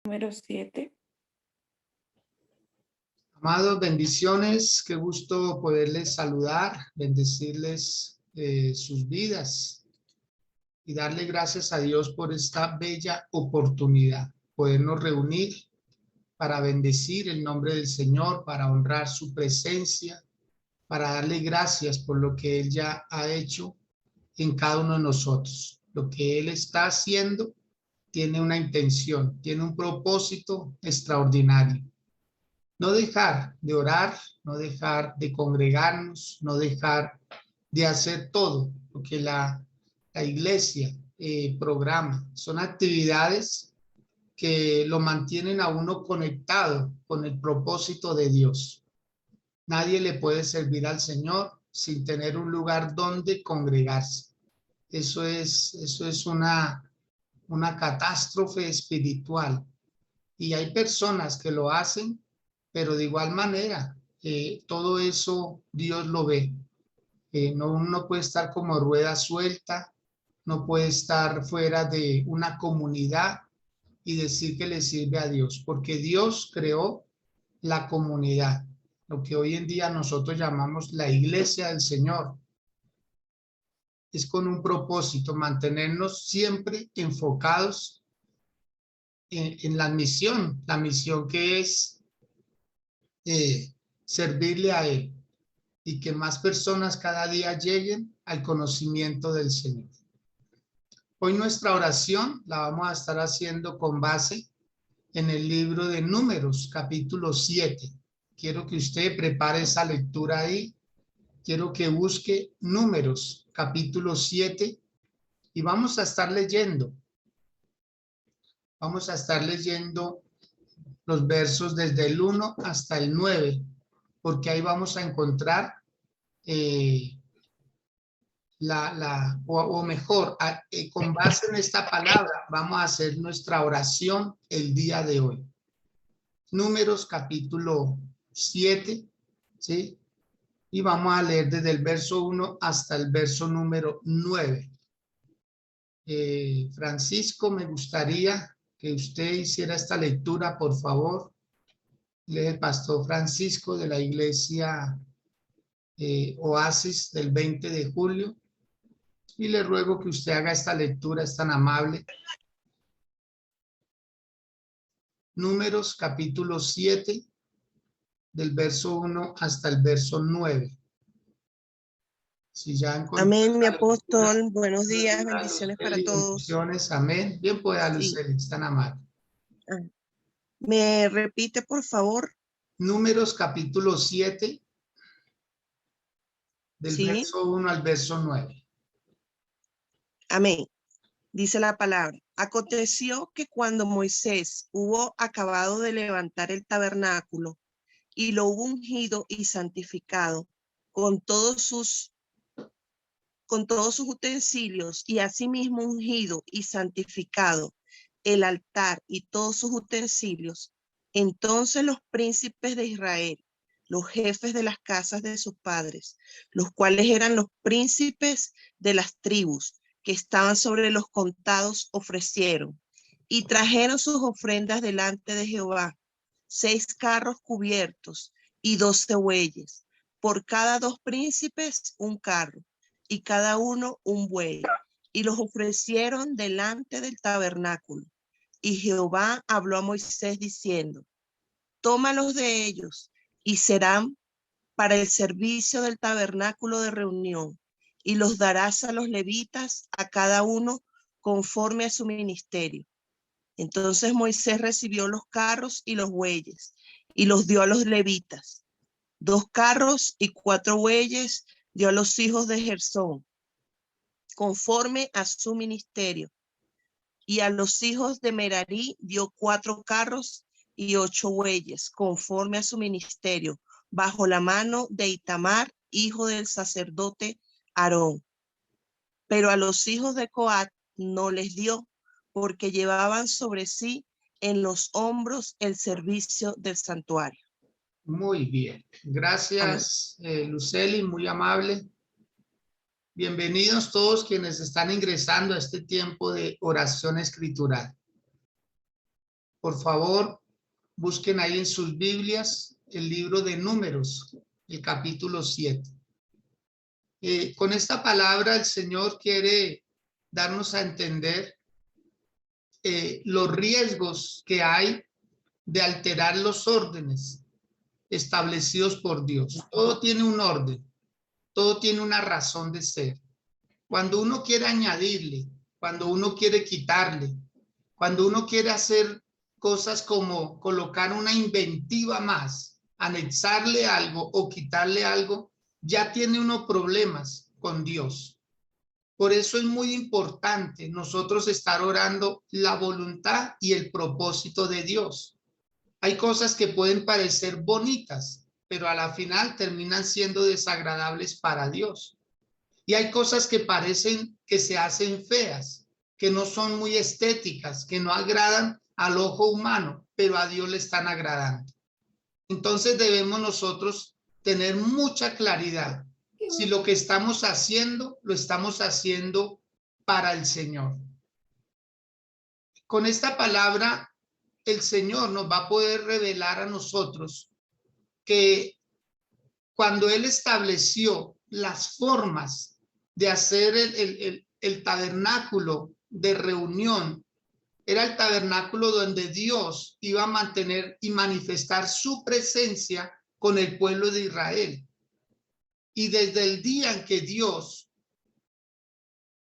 Número 7. Amados, bendiciones, qué gusto poderles saludar, bendecirles sus vidas y darle gracias a Dios por esta bella oportunidad, podernos reunir para bendecir el nombre del Señor, para honrar su presencia, para darle gracias por lo que Él ya ha hecho en cada uno de nosotros. Lo que Él está haciendo tiene una intención, tiene un propósito extraordinario. No dejar de orar, no dejar de congregarnos, no dejar de hacer todo lo que la iglesia programa. Son actividades que lo mantienen a uno conectado con el propósito de Dios. Nadie le puede servir al Señor sin tener un lugar donde congregarse. Eso es una catástrofe espiritual. Y hay personas que lo hacen, pero de igual manera, todo eso Dios lo ve. No, uno puede estar como rueda suelta, no puede estar fuera de una comunidad y decir que le sirve a Dios, porque Dios creó la comunidad, lo que hoy en día nosotros llamamos la iglesia del Señor. Es con un propósito, mantenernos siempre enfocados en la misión que es servirle a Él y que más personas cada día lleguen al conocimiento del Señor. Hoy nuestra oración la vamos a estar haciendo con base en el libro de Números, capítulo 7. Quiero que usted prepare esa lectura ahí. Quiero que busque Números, capítulo 7, y vamos a estar leyendo. Vamos a estar leyendo los versos desde el 1 hasta el 9, porque ahí vamos a encontrar o mejor, con base en esta palabra, vamos a hacer nuestra oración el día de hoy. Números capítulo 7, ¿sí? Y vamos a leer desde el verso 1 hasta el verso número 9. Francisco, me gustaría que usted hiciera esta lectura, por favor. Él es el pastor Francisco de la iglesia Oasis del 20 de julio. Y le ruego que usted haga esta lectura, es tan amable. Números capítulo 7, del verso 1 hasta el verso 9. Si ya encontró. Amén, mi apóstol. Buenos días, bendiciones para todos. Bendiciones, amén. Bien pueda, Luceli, es tan amable. ¿Me repite, por favor? Números capítulo 7, del verso 1 al verso 9. Amén. Dice la palabra. Aconteció que cuando Moisés hubo acabado de levantar el tabernáculo y lo hubo ungido y santificado con todos sus utensilios, y asimismo ungido y santificado el altar y todos sus utensilios, entonces los príncipes de Israel, los jefes de las casas de sus padres, los cuales eran los príncipes de las tribus que estaban sobre los contados, ofrecieron y trajeron sus ofrendas delante de Jehová, 6 carros cubiertos y 12 bueyes, por cada 2 príncipes un carro, y cada uno un buey, y los ofrecieron delante del tabernáculo. Y Jehová habló a Moisés diciendo: tómalos de ellos, y serán para el servicio del tabernáculo de reunión, y los darás a los levitas, a cada uno conforme a su ministerio. Entonces Moisés recibió los carros y los bueyes, y los dio a los levitas. 2 carros y 4 bueyes dio a los hijos de Gersón, conforme a su ministerio. Y a los hijos de Merarí dio 4 carros y 8 bueyes, conforme a su ministerio, bajo la mano de Itamar, hijo del sacerdote Aarón. Pero a los hijos de Coat no les dio, porque llevaban sobre sí en los hombros el servicio del santuario. Muy bien. Gracias, Luceli, muy amable. Bienvenidos todos quienes están ingresando a este tiempo de oración escritural. Por favor, busquen ahí en sus Biblias el libro de Números, el capítulo 7. Con esta palabra el Señor quiere darnos a entender los riesgos que hay de alterar los órdenes establecidos por Dios. Todo tiene un orden, todo tiene una razón de ser. Cuando uno quiere añadirle, cuando uno quiere quitarle, cuando uno quiere hacer cosas como colocar una inventiva más, anexarle algo o quitarle algo, ya tiene uno problemas con Dios. Por eso es muy importante nosotros estar orando la voluntad y el propósito de Dios. Hay cosas que pueden parecer bonitas, pero a la final terminan siendo desagradables para Dios. Y hay cosas que parecen que se hacen feas, que no son muy estéticas, que no agradan al ojo humano, pero a Dios le están agradando. Entonces debemos nosotros tener mucha claridad si lo que estamos haciendo, lo estamos haciendo para el Señor. Con esta palabra, el Señor nos va a poder revelar a nosotros que cuando Él estableció las formas de hacer el tabernáculo de reunión, era el tabernáculo donde Dios iba a mantener y manifestar su presencia con el pueblo de Israel. Y desde el día en que Dios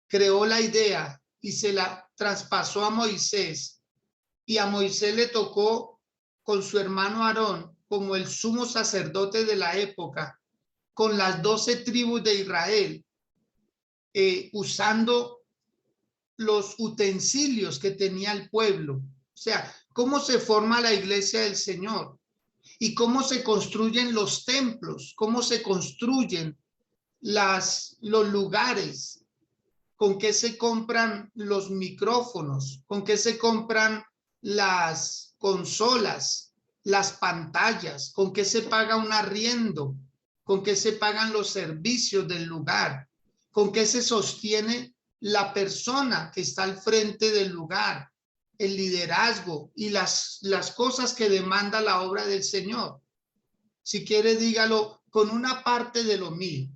creó la idea y se la traspasó a Moisés, y a Moisés le tocó con su hermano Aarón como el sumo sacerdote de la época, con las 12 tribus de Israel, usando los utensilios que tenía el pueblo. O sea, cómo se forma la iglesia del Señor y cómo se construyen los templos, cómo se construyen los lugares, con qué se compran los micrófonos, con qué se compran las consolas, las pantallas, con qué se paga un arriendo, con qué se pagan los servicios del lugar, con qué se sostiene la persona que está al frente del lugar, el liderazgo y las cosas que demanda la obra del Señor. Si quiere, dígalo, con una parte de lo mío,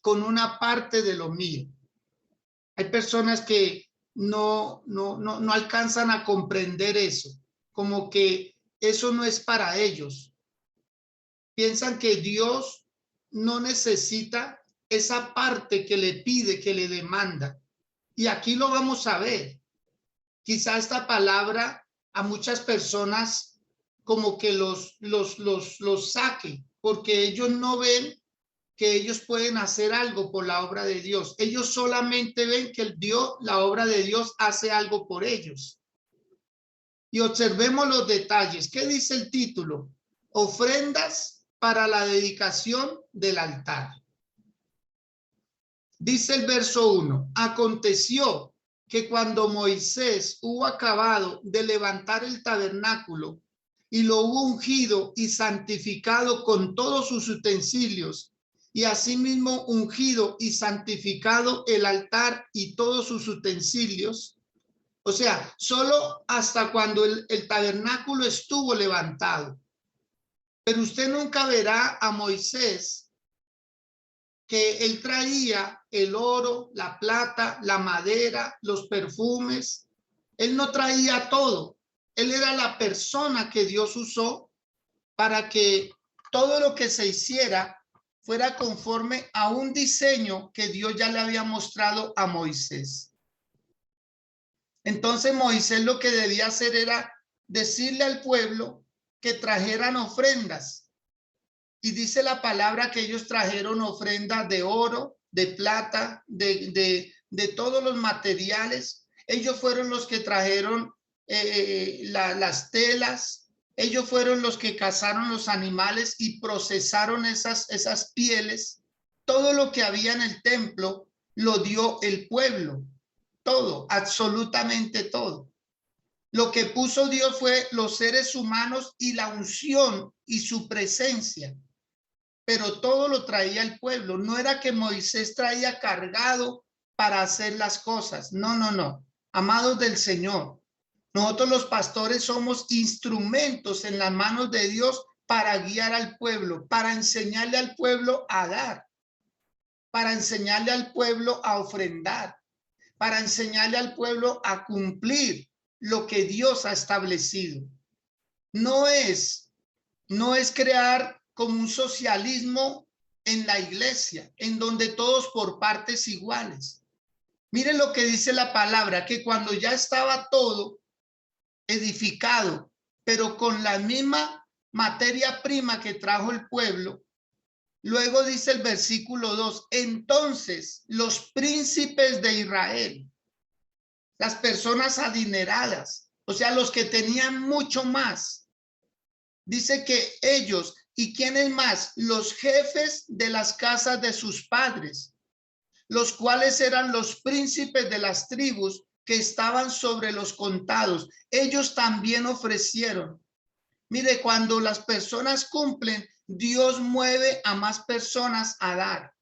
con una parte de lo mío. Hay personas que no alcanzan a comprender eso, como que eso no es para ellos. Piensan que Dios no necesita esa parte que le pide, que le demanda. Y aquí lo vamos a ver. Quizá esta palabra a muchas personas como que los saque, porque ellos no ven que ellos pueden hacer algo por la obra de Dios. Ellos solamente ven que la obra de Dios hace algo por ellos. Y observemos los detalles. ¿Qué dice el título? Ofrendas para la dedicación del altar. Dice el verso 1, aconteció que cuando Moisés hubo acabado de levantar el tabernáculo y lo hubo ungido y santificado con todos sus utensilios, y asimismo ungido y santificado el altar y todos sus utensilios, o sea, solo hasta cuando el tabernáculo estuvo levantado. Pero usted nunca verá a Moisés que él traía el oro, la plata, la madera, los perfumes. Él no traía todo. Él era la persona que Dios usó para que todo lo que se hiciera fuera conforme a un diseño que Dios ya le había mostrado a Moisés. Entonces Moisés lo que debía hacer era decirle al pueblo que trajeran ofrendas. Y dice la palabra que ellos trajeron ofrendas de oro, de plata, de todos los materiales. Ellos fueron los que trajeron las telas. Ellos fueron los que cazaron los animales y procesaron esas pieles. Todo lo que había en el templo lo dio el pueblo. Todo, absolutamente todo. Lo que puso Dios fue los seres humanos y la unción y su presencia. Pero todo lo traía el pueblo. No era que Moisés traía cargado para hacer las cosas. No. Amados del Señor, Nosotros los pastores somos instrumentos en las manos de Dios para guiar al pueblo, para enseñarle al pueblo a dar, para enseñarle al pueblo a ofrendar, para enseñarle al pueblo a cumplir lo que Dios ha establecido. No es crear como un socialismo en la iglesia, en donde todos por partes iguales. Miren lo que dice la palabra, que cuando ya estaba todo edificado, pero con la misma materia prima que trajo el pueblo, luego dice el versículo 2, entonces los príncipes de Israel, las personas adineradas, o sea, los que tenían mucho más, dice que ellos, ¿y quiénes más? Los jefes de las casas de sus padres, los cuales eran los príncipes de las tribus que estaban sobre los contados. Ellos también ofrecieron. Mire, cuando las personas cumplen, Dios mueve a más personas a dar.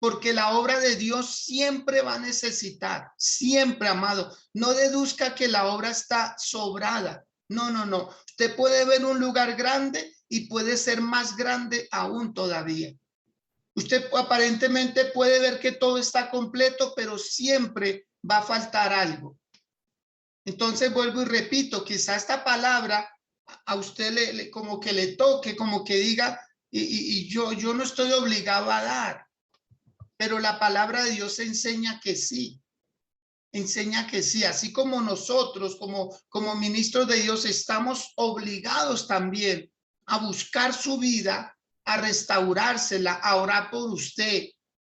Porque la obra de Dios siempre va a necesitar, siempre, amado. No deduzca que la obra está sobrada. No, no, no. Usted puede ver un lugar grande y puede ser más grande aún todavía. Usted aparentemente puede ver que todo está completo, pero siempre va a faltar algo. Entonces vuelvo y repito, quizá esta palabra a usted como que le toque, como que diga, yo no estoy obligado a dar, pero la palabra de Dios enseña que sí. Enseña que sí, así como nosotros como ministros de Dios estamos obligados también a buscar su vida, a restaurársela, a orar por usted,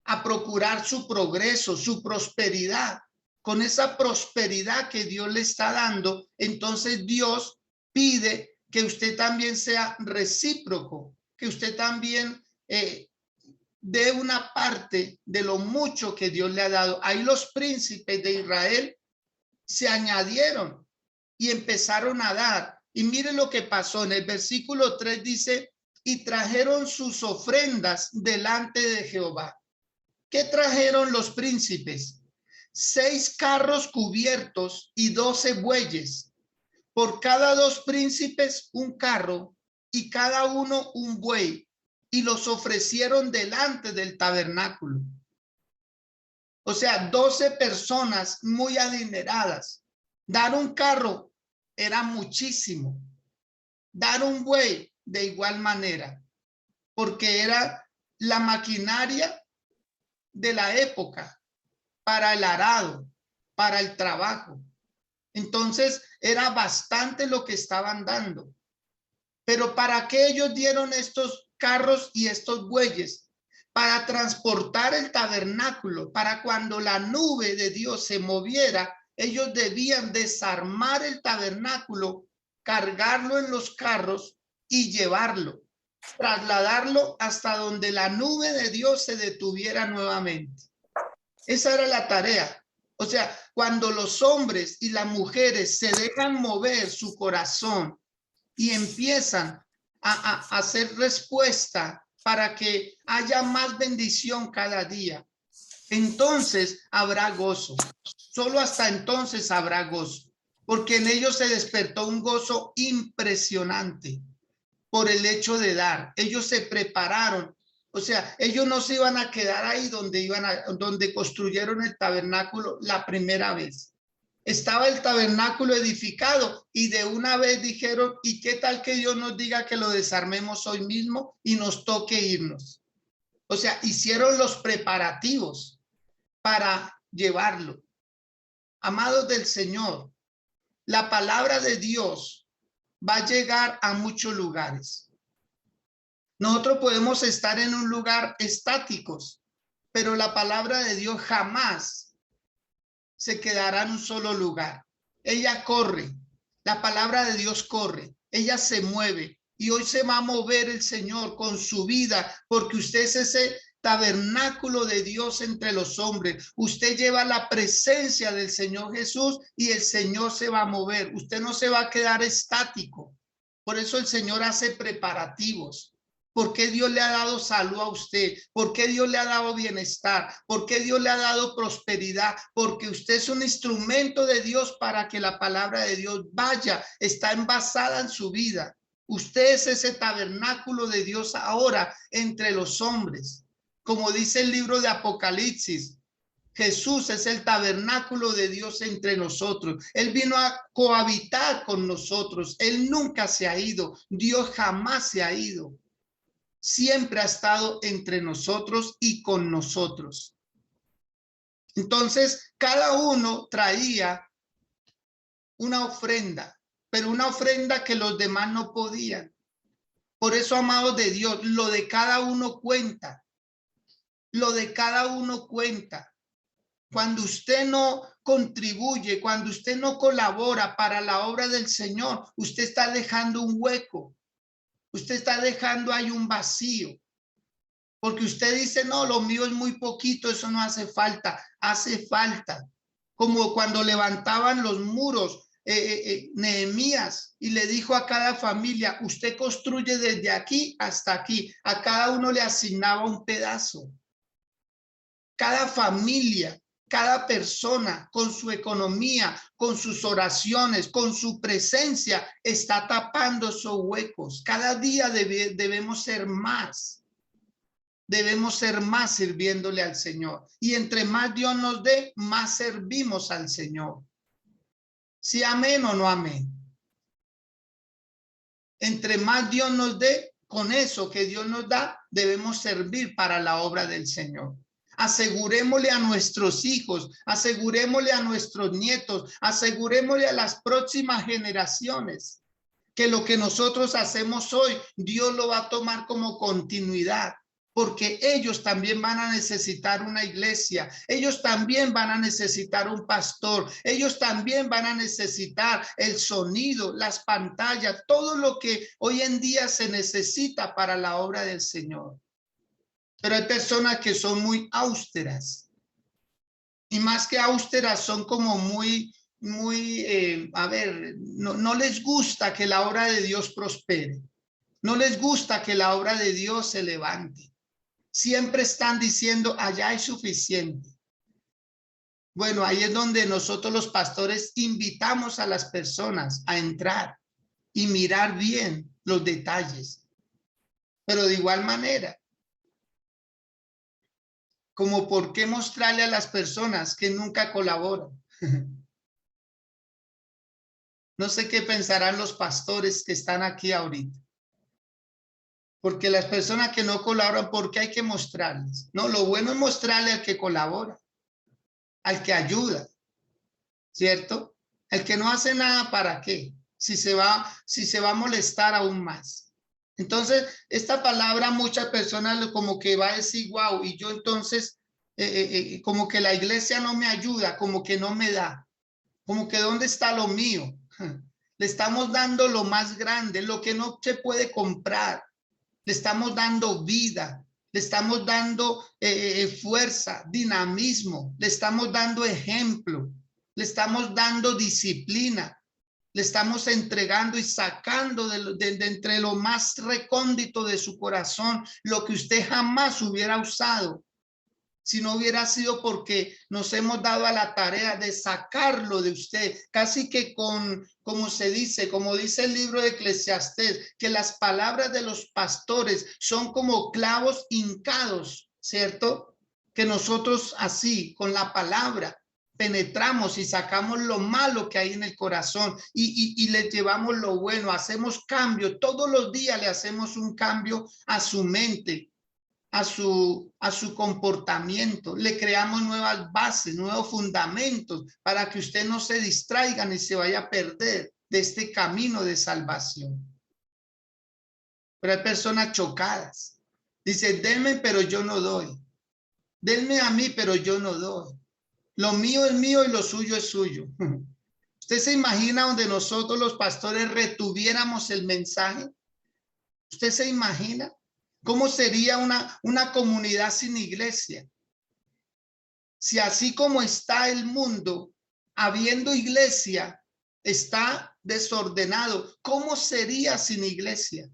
a procurar su progreso, su prosperidad. Con esa prosperidad que Dios le está dando, entonces Dios pide que usted también sea recíproco, que usted también de una parte de lo mucho que Dios le ha dado. Ahí los príncipes de Israel se añadieron y empezaron a dar. Y miren lo que pasó. En el versículo 3 dice, y trajeron sus ofrendas delante de Jehová. ¿Qué trajeron los príncipes? 6 carros cubiertos y 12 bueyes. Por cada 2 príncipes un carro y cada uno un buey. Y los ofrecieron delante del tabernáculo. O sea, 12 personas muy adineradas. Dar un carro era muchísimo. Dar un buey de igual manera, porque era la maquinaria de la época para el arado, para el trabajo. Entonces era bastante lo que estaban dando. Pero ¿para qué ellos dieron estos carros y estos bueyes? Para transportar el tabernáculo, para cuando la nube de Dios se moviera, ellos debían desarmar el tabernáculo, cargarlo en los carros y llevarlo, trasladarlo hasta donde la nube de Dios se detuviera nuevamente. Esa era la tarea. O sea, cuando los hombres y las mujeres se dejan mover su corazón y empiezan a hacer respuesta para que haya más bendición cada día, entonces habrá gozo. Solo hasta entonces habrá gozo, porque en ellos se despertó un gozo impresionante por el hecho de dar. Ellos se prepararon. O sea, ellos no se iban a quedar ahí donde construyeron el tabernáculo la primera vez. Estaba el tabernáculo edificado y de una vez dijeron, ¿y qué tal que Dios nos diga que lo desarmemos hoy mismo y nos toque irnos? O sea, hicieron los preparativos para llevarlo. Amados del Señor, la palabra de Dios va a llegar a muchos lugares. Nosotros podemos estar en un lugar estáticos, pero la palabra de Dios jamás se quedará en un solo lugar. Ella corre, la palabra de Dios corre, ella se mueve y hoy se va a mover el Señor con su vida porque usted es ese tabernáculo de Dios entre los hombres. Usted lleva la presencia del Señor Jesús y el Señor se va a mover. Usted no se va a quedar estático. Por eso el Señor hace preparativos ¿Por qué Dios le ha dado salud a usted? ¿Por qué Dios le ha dado bienestar? ¿Por qué Dios le ha dado prosperidad? Porque usted es un instrumento de Dios para que la palabra de Dios vaya, está envasada en su vida. Usted es ese tabernáculo de Dios ahora entre los hombres. Como dice el libro de Apocalipsis, Jesús es el tabernáculo de Dios entre nosotros. Él vino a cohabitar con nosotros. Él nunca se ha ido. Dios jamás se ha ido. Siempre ha estado entre nosotros y con nosotros. Entonces, cada uno traía una ofrenda, pero una ofrenda que los demás no podían. Por eso, amados de Dios, lo de cada uno cuenta. Lo de cada uno cuenta. Cuando usted no contribuye, cuando usted no colabora para la obra del Señor, usted está dejando un hueco. Usted está dejando ahí un vacío. Porque usted dice, no, lo mío es muy poquito, eso no hace falta. Hace falta. Como cuando levantaban los muros, Nehemías, y le dijo a cada familia, usted construye desde aquí hasta aquí. A cada uno le asignaba un pedazo. Cada familia, cada persona con su economía, con sus oraciones, con su presencia, está tapando esos huecos. Cada día debemos ser más. Debemos ser más sirviéndole al Señor. Y entre más Dios nos dé, más servimos al Señor. ¿Sí amén o no amén? Entre más Dios nos dé, con eso que Dios nos da, debemos servir para la obra del Señor. Asegurémosle a nuestros hijos, asegurémosle a nuestros nietos, asegurémosle a las próximas generaciones que lo que nosotros hacemos hoy, Dios lo va a tomar como continuidad. Porque ellos también van a necesitar una iglesia, ellos también van a necesitar un pastor, ellos también van a necesitar el sonido, las pantallas, todo lo que hoy en día se necesita para la obra del Señor. Pero hay personas que son muy austeras, y más que austeras son como muy, no les gusta que la obra de Dios prospere, no les gusta que la obra de Dios se levante. Siempre están diciendo, allá hay suficiente. Bueno, ahí es donde nosotros los pastores invitamos a las personas a entrar y mirar bien los detalles. Pero de igual manera, como por qué mostrarle a las personas que nunca colaboran. No sé qué pensarán los pastores que están aquí ahorita. Porque las personas que no colaboran, ¿por qué hay que mostrarles? No, lo bueno es mostrarle al que colabora, al que ayuda, ¿cierto? El que no hace nada, ¿para qué? Si se va a molestar aún más. Entonces, esta palabra muchas personas como que va a decir, wow, y yo entonces, como que la iglesia no me ayuda, como que no me da, como que ¿dónde está lo mío? Le estamos dando lo más grande, lo que no se puede comprar. Le estamos dando vida, le estamos dando fuerza, dinamismo, le estamos dando ejemplo, le estamos dando disciplina, le estamos entregando y sacando de entre lo más recóndito de su corazón lo que usted jamás hubiera usado si no hubiera sido porque nos hemos dado a la tarea de sacarlo de usted, casi que como dice el libro de Eclesiastés, que las palabras de los pastores son como clavos hincados, ¿cierto? Que nosotros así, con la palabra, penetramos y sacamos lo malo que hay en el corazón y le llevamos lo bueno, hacemos cambio, todos los días le hacemos un cambio a su mente, a su comportamiento, le creamos nuevas bases, nuevos fundamentos para que usted no se distraiga ni se vaya a perder de este camino de salvación. Pero hay personas chocadas. Dice, denme, pero yo no doy. Denme a mí, pero yo no doy. Lo mío es mío y lo suyo es suyo. ¿Usted se imagina donde nosotros los pastores retuviéramos el mensaje? ¿Usted se imagina? ¿Cómo sería una comunidad sin iglesia? Si así como está el mundo, habiendo iglesia, está desordenado, ¿cómo sería sin iglesia?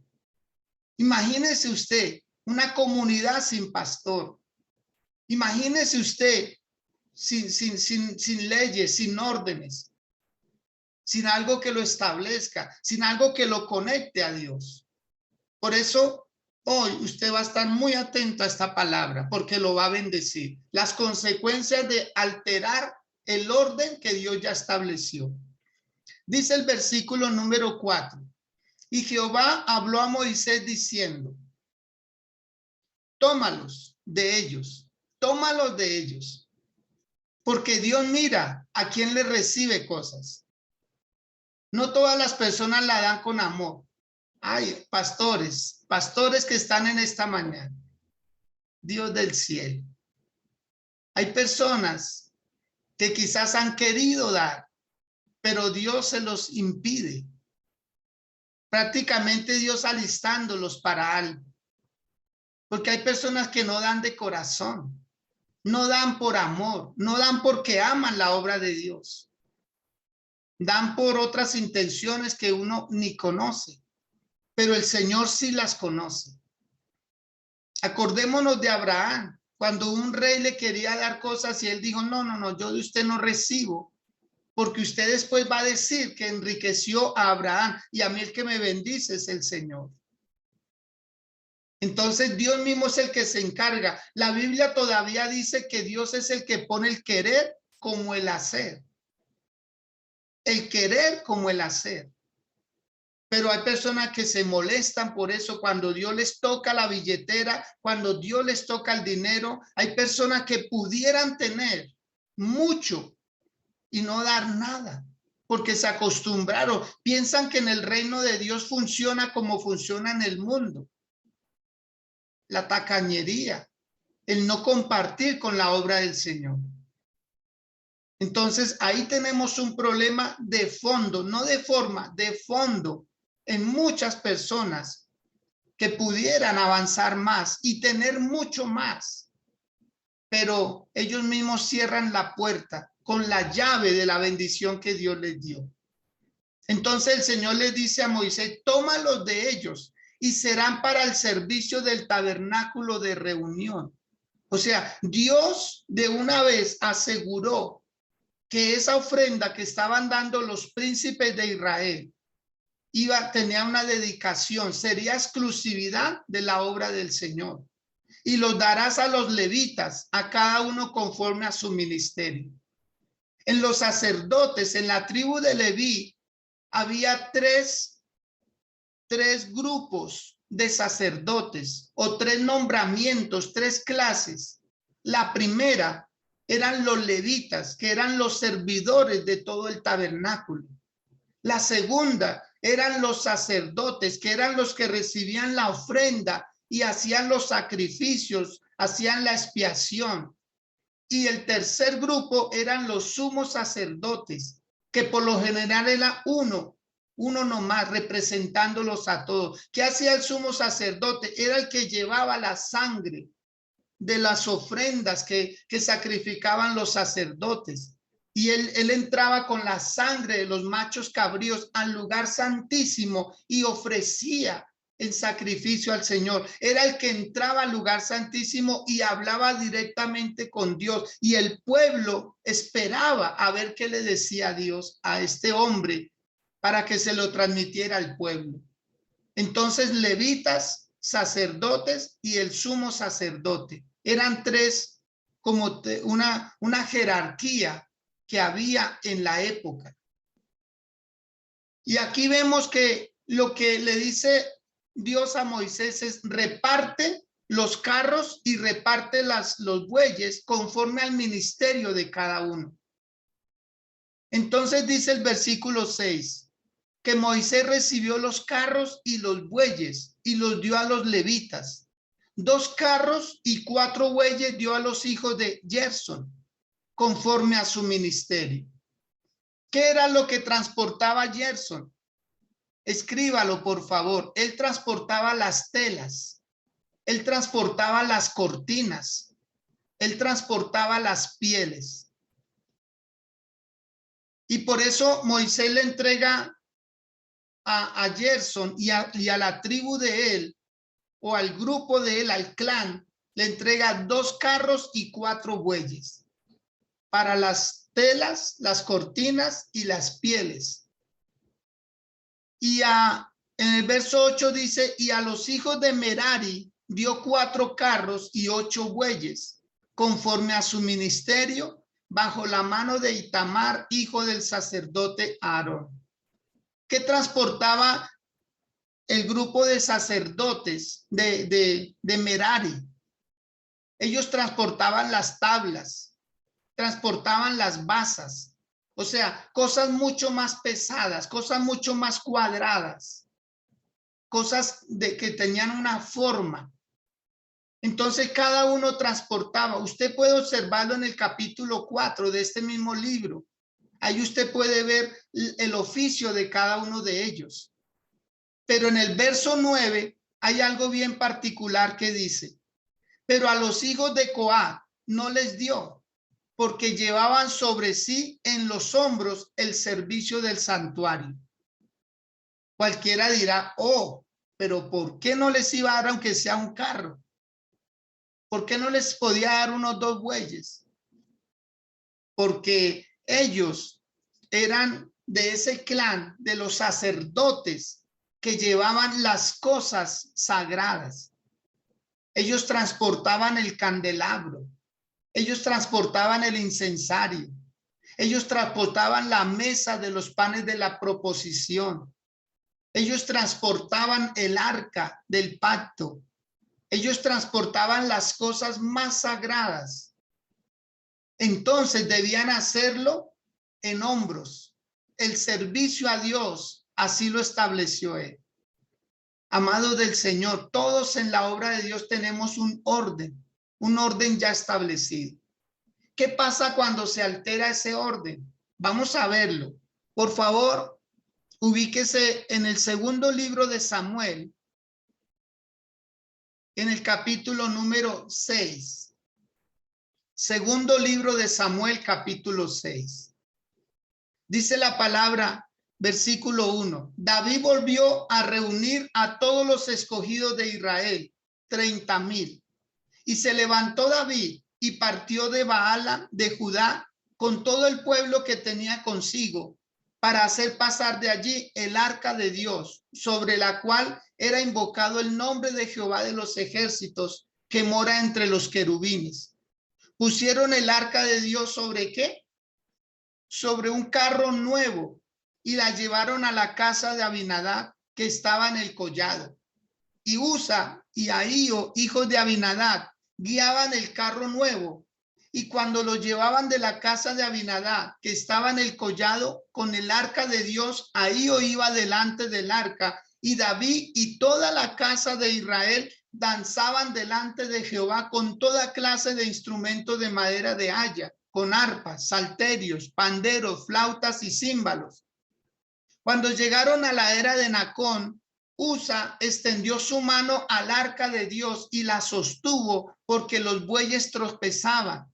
Imagínese usted una comunidad sin pastor. Imagínese usted sin leyes, sin órdenes, sin algo que lo establezca, sin algo que lo conecte a Dios. Por eso hoy usted va a estar muy atento a esta palabra, porque lo va a bendecir. Las consecuencias de alterar el orden que Dios ya estableció. Dice el versículo número 4. Y Jehová habló a Moisés diciendo, tómalos de ellos, porque Dios mira a quien le recibe cosas. No todas las personas la dan con amor. Hay pastores que están en esta mañana. Dios del cielo. Hay personas que quizás han querido dar, pero Dios se los impide. Prácticamente Dios alistándolos para algo. Porque hay personas que no dan de corazón, no dan por amor, no dan porque aman la obra de Dios. Dan por otras intenciones que uno ni conoce, pero el Señor sí las conoce. Acordémonos de Abraham, cuando un rey le quería dar cosas y él dijo, no, yo de usted no recibo, porque usted después va a decir que enriqueció a Abraham y a mí el que me bendice es el Señor. Entonces Dios mismo es el que se encarga. La Biblia todavía dice que Dios es el que pone el querer como el hacer. El querer como el hacer. Pero hay personas que se molestan por eso cuando Dios les toca la billetera, cuando Dios les toca el dinero. Hay personas que pudieran tener mucho y no dar nada, porque se acostumbraron. Piensan que en el reino de Dios funciona como funciona en el mundo. La tacañería, el no compartir con la obra del Señor. Entonces ahí tenemos un problema de fondo, no de forma, de fondo, en muchas personas que pudieran avanzar más y tener mucho más, pero ellos mismos cierran la puerta con la llave de la bendición que Dios les dio. Entonces el Señor les dice a Moisés, tómalos de ellos y serán para el servicio del tabernáculo de reunión. O sea, Dios de una vez aseguró que esa ofrenda que estaban dando los príncipes de Israel tenía una dedicación, sería exclusividad de la obra del Señor. Y los darás a los levitas, a cada uno conforme a su ministerio. En los sacerdotes, en la tribu de Leví, había tres grupos de sacerdotes o tres nombramientos, tres clases. La primera eran los levitas, que eran los servidores de todo el tabernáculo. La segunda eran los sacerdotes, que eran los que recibían la ofrenda y hacían los sacrificios, hacían la expiación. Y el tercer grupo eran los sumos sacerdotes, que por lo general era uno nomás, representándolos a todos. ¿Qué hacía el sumo sacerdote? Era el que llevaba la sangre de las ofrendas que sacrificaban los sacerdotes. Y él entraba con la sangre de los machos cabríos al lugar santísimo y ofrecía en sacrificio al Señor. Era el que entraba al lugar santísimo y hablaba directamente con Dios. Y el pueblo esperaba a ver qué le decía Dios a este hombre para que se lo transmitiera al pueblo. Entonces, levitas, sacerdotes y el sumo sacerdote. Eran tres, como una jerarquía que había en la época. Y aquí vemos que lo que le dice Dios a Moisés es reparte los carros y reparte los bueyes conforme al ministerio de cada uno. Entonces dice el versículo 6, que Moisés recibió los carros y los bueyes y los dio a los levitas. 2 carros y 4 bueyes dio a los hijos de Gerson, conforme a su ministerio. ¿Qué era lo que transportaba Gerson? Escríbalo, por favor. Él transportaba las telas. Él transportaba las cortinas. Él transportaba las pieles. Y por eso Moisés le entrega a Gerson y a la tribu de él o al grupo de él, al clan, le entrega 2 carros y 4 bueyes para las telas, las cortinas y las pieles. Y en el verso 8 dice, y a los hijos de Merari dio 4 carros y 8 bueyes, conforme a su ministerio, bajo la mano de Itamar, hijo del sacerdote Aarón. ¿Qué transportaba el grupo de sacerdotes de Merari? Ellos transportaban las tablas, transportaban las basas, o sea, cosas mucho más pesadas, cosas mucho más cuadradas, cosas que tenían una forma. Entonces cada uno transportaba. Usted puede observarlo en el capítulo 4 de este mismo libro. Ahí usted puede ver el oficio de cada uno de ellos. Pero en el verso 9 hay algo bien particular que dice, pero a los hijos de Coat no les dio, porque llevaban sobre sí en los hombros el servicio del santuario. Cualquiera dirá, oh, pero ¿por qué no les iba a dar aunque sea un carro? ¿Por qué no les podía dar unos 2 bueyes? Porque ellos eran de ese clan de los sacerdotes que llevaban las cosas sagradas. Ellos transportaban el candelabro, ellos transportaban el incensario, ellos transportaban la mesa de los panes de la proposición, ellos transportaban el arca del pacto, ellos transportaban las cosas más sagradas. Entonces debían hacerlo en hombros. El servicio a Dios así lo estableció él. Amados del Señor, todos en la obra de Dios tenemos un orden ya establecido. ¿Qué pasa cuando se altera ese orden? Vamos a verlo. Por favor, ubíquese en el segundo libro de Samuel, en el capítulo número 6. Segundo libro de Samuel, capítulo 6. Dice la palabra, versículo 1. David volvió a reunir a todos los escogidos de Israel, 30,000. Y se levantó David y partió de Baala de Judá con todo el pueblo que tenía consigo para hacer pasar de allí el arca de Dios, sobre la cual era invocado el nombre de Jehová de los ejércitos, que mora entre los querubines. Pusieron el arca de Dios ¿sobre qué? Sobre un carro nuevo y la llevaron a la casa de Abinadab, que estaba en el collado. Y Usa y Ahío, hijos de Abinadab, guiaban el carro nuevo. Y cuando lo llevaban de la casa de Abinadab, que estaba en el collado, con el arca de Dios, Ahío iba delante del arca, y David y toda la casa de Israel danzaban delante de Jehová con toda clase de instrumentos de madera de haya, con arpas, salterios, panderos, flautas y címbalos. Cuando llegaron a la era de Nacón, Usa extendió su mano al arca de Dios y la sostuvo porque los bueyes tropezaban.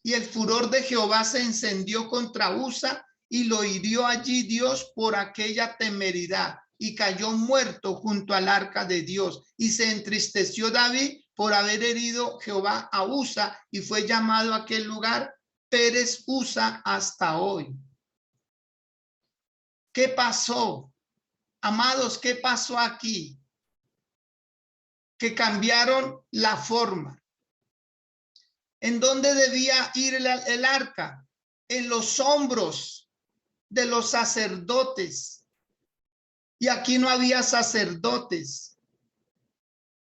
Y el furor de Jehová se encendió contra Usa y lo hirió allí Dios por aquella temeridad y cayó muerto junto al arca de Dios. Y se entristeció David por haber herido Jehová a Usa y fue llamado a aquel lugar Pérez Usa hasta hoy. ¿Qué pasó? Amados, ¿qué pasó aquí? Que cambiaron la forma. ¿En dónde debía ir el arca? En los hombros de los sacerdotes. Y aquí no había sacerdotes.